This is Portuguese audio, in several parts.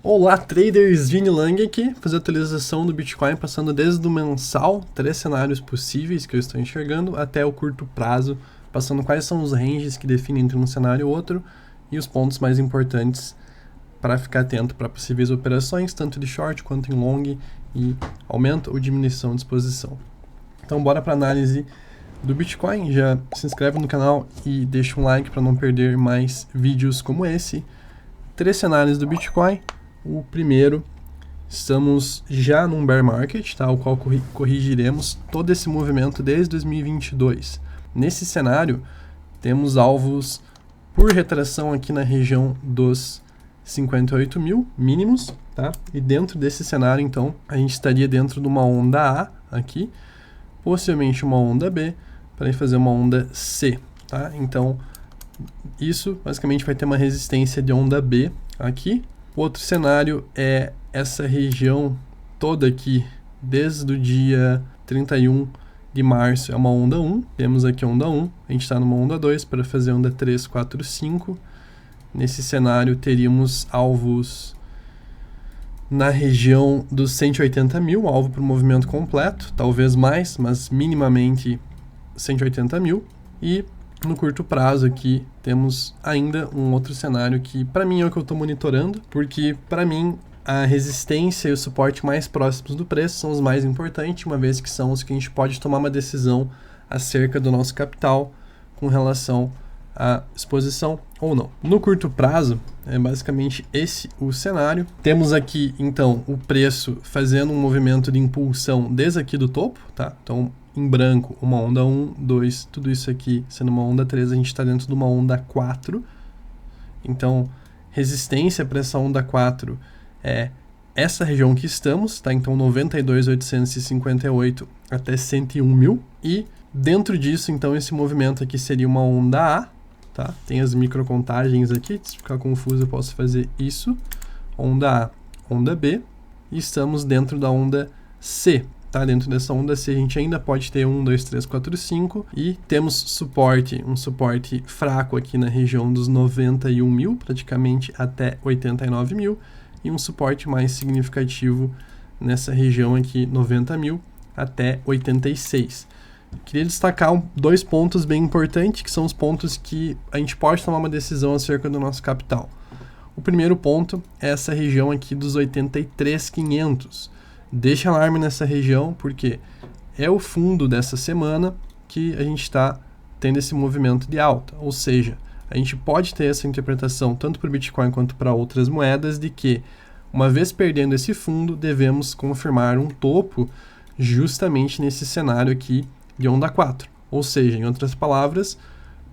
Olá traders, Vini Lang aqui, fazer a atualização do Bitcoin passando desde o mensal, 3 cenários possíveis que eu estou enxergando, até o curto prazo, passando quais são os ranges que definem entre um cenário e outro e os pontos mais importantes para ficar atento para possíveis operações, tanto de short quanto em long e aumento ou diminuição de exposição. Então bora para a análise do Bitcoin, já se inscreve no canal e deixa um like para não perder mais vídeos como esse. 3 cenários do Bitcoin. O primeiro, estamos já num bear market, tá, o qual corrigiremos todo esse movimento desde 2022. Nesse cenário, temos alvos por retração aqui na região dos 58 mil mínimos, tá? E dentro desse cenário, então, a gente estaria dentro de uma onda A aqui, possivelmente uma onda B, para fazer uma onda C, tá? Então, isso basicamente vai ter uma resistência de onda B aqui. O outro cenário é essa região toda aqui, desde o dia 31 de março, é uma onda 1. Temos aqui onda 1, a gente está numa onda 2 para fazer onda 3, 4, 5. Nesse cenário teríamos alvos na região dos 180 mil, alvo para o movimento completo, talvez mais, mas minimamente 180 mil. E no curto prazo aqui temos ainda um outro cenário que para mim é o que eu estou monitorando, porque para mim a resistência e o suporte mais próximos do preço são os mais importantes, uma vez que são os que a gente pode tomar uma decisão acerca do nosso capital com relação à exposição ou não. No curto prazo é basicamente esse o cenário. Temos aqui então o preço fazendo um movimento de impulsão desde aqui do topo, tá? Então em branco, uma onda 1, 2, tudo isso aqui sendo uma onda 3, a gente está dentro de uma onda 4. Então, resistência para essa onda 4 é essa região que estamos, tá? Então, 92.858 até 101 mil. E dentro disso, então, esse movimento aqui seria uma onda A, tá? Tem as microcontagens aqui, se ficar confuso eu posso fazer isso. Onda A, onda B. E estamos dentro da onda C. Tá? Dentro dessa onda C a gente ainda pode ter 1, 2, 3, 4, 5 e temos suporte, um suporte fraco aqui na região dos 91 mil, praticamente até 89 mil, e um suporte mais significativo nessa região aqui, 90 mil até 86. Queria destacar dois pontos bem importantes, que são os pontos que a gente pode tomar uma decisão acerca do nosso capital. O primeiro ponto é essa região aqui dos 83.500. Deixa alarme nessa região, porque é o fundo dessa semana que a gente está tendo esse movimento de alta. Ou seja, a gente pode ter essa interpretação tanto para o Bitcoin quanto para outras moedas de que, uma vez perdendo esse fundo, devemos confirmar um topo justamente nesse cenário aqui de onda 4. Ou seja, em outras palavras,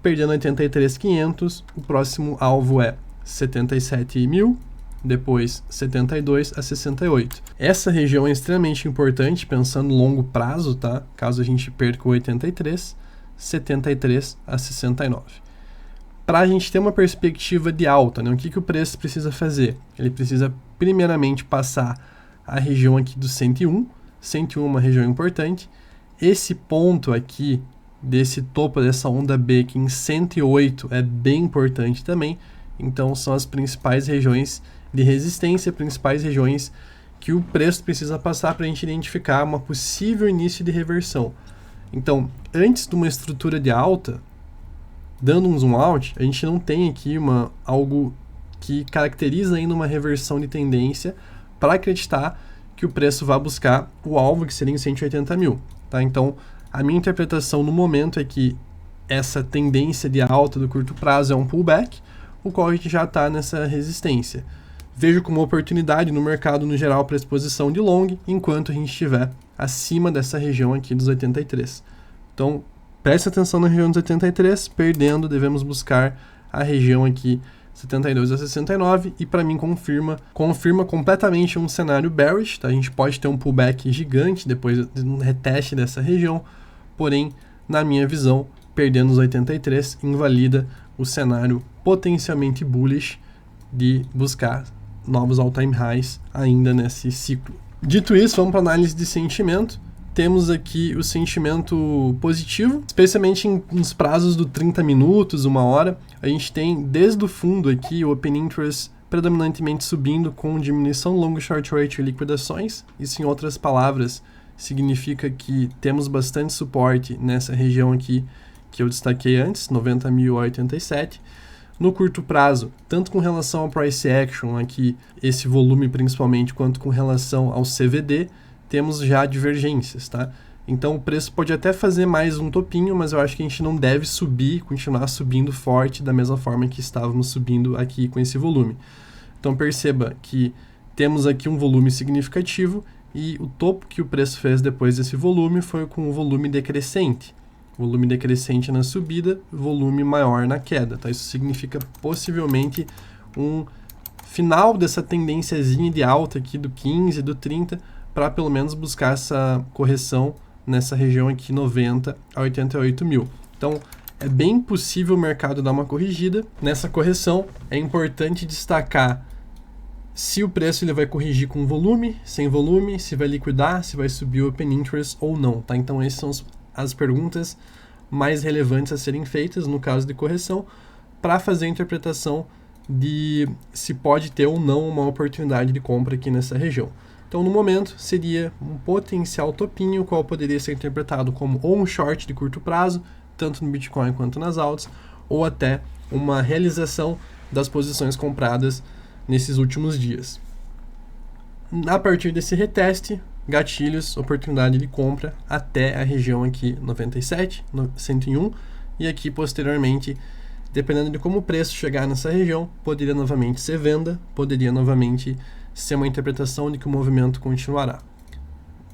perdendo 83.500, o próximo alvo é 77 mil, depois 72 a 68. Essa região é extremamente importante pensando no longo prazo, tá? Caso a gente perca o 83, 73 a 69. Para a gente ter uma perspectiva de alta, né? O que o preço precisa fazer? Ele precisa primeiramente passar a região aqui do 101. 101 é uma região importante. Esse ponto aqui, desse topo dessa onda B aqui em 108 é bem importante também. Então são as principais regiões de resistência, principais regiões que o preço precisa passar para a gente identificar uma possível início de reversão. Então, antes de uma estrutura de alta, dando um zoom out, a gente não tem aqui algo que caracteriza ainda uma reversão de tendência para acreditar que o preço vai buscar o alvo, que seria em 180 mil. Tá? Então, a minha interpretação no momento é que essa tendência de alta do curto prazo é um pullback, o qual a gente já está nessa resistência. Vejo como oportunidade no mercado no geral para exposição de long, enquanto a gente estiver acima dessa região aqui dos 83. Então, preste atenção na região dos 83, perdendo, devemos buscar a região aqui 72 a 69, e para mim confirma completamente um cenário bearish, tá? A gente pode ter um pullback gigante depois de um reteste dessa região, porém, na minha visão, perdendo os 83, invalida o cenário potencialmente bullish de buscar novos all-time highs ainda nesse ciclo. Dito isso, vamos para a análise de sentimento. Temos aqui o sentimento positivo, especialmente nos prazos do 30 minutos, 1 hora. A gente tem desde o fundo aqui o Open Interest predominantemente subindo com diminuição long short ratio e liquidações. Isso, em outras palavras, significa que temos bastante suporte nessa região aqui que eu destaquei antes, 90.087. No curto prazo, tanto com relação ao price action aqui, esse volume principalmente, quanto com relação ao CVD, temos já divergências, tá? Então o preço pode até fazer mais um topinho, mas eu acho que a gente não deve subir, continuar subindo forte da mesma forma que estávamos subindo aqui com esse volume. Então perceba que temos aqui um volume significativo e o topo que o preço fez depois desse volume foi com um volume decrescente. Volume decrescente na subida, volume maior na queda. Tá? Isso significa possivelmente um final dessa tendênciazinha de alta aqui do 15, do 30, para pelo menos buscar essa correção nessa região aqui 90 a 88 mil. Então é bem possível o mercado dar uma corrigida. Nessa correção é importante destacar se o preço ele vai corrigir com volume, sem volume, se vai liquidar, se vai subir o open interest ou não. Tá? Então essas são as perguntas mais relevantes a serem feitas no caso de correção para fazer a interpretação de se pode ter ou não uma oportunidade de compra aqui nessa região. Então, no momento, seria um potencial topinho, o qual poderia ser interpretado como ou um short de curto prazo, tanto no Bitcoin quanto nas altas, ou até uma realização das posições compradas nesses últimos dias. A partir desse reteste, gatilhos, oportunidade de compra até a região aqui 97, 101, e aqui posteriormente, dependendo de como o preço chegar nessa região, poderia novamente ser venda, poderia novamente ser uma interpretação de que o movimento continuará.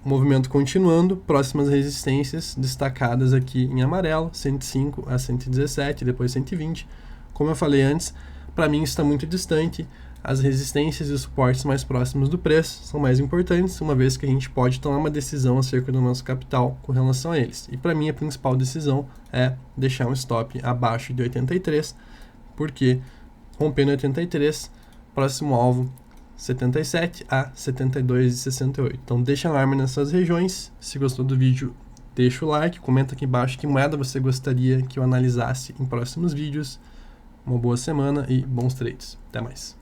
O movimento continuando, próximas resistências destacadas aqui em amarelo, 105 a 117, depois 120. Como eu falei antes, para mim está muito distante. As resistências e os suportes mais próximos do preço são mais importantes, uma vez que a gente pode tomar uma decisão acerca do nosso capital com relação a eles. E para mim a principal decisão é deixar um stop abaixo de 83, porque rompendo 83, próximo alvo 77 a 72,68. Então deixa alarme nessas regiões. Se gostou do vídeo, deixa o like, comenta aqui embaixo que moeda você gostaria que eu analisasse em próximos vídeos. Uma boa semana e bons trades. Até mais.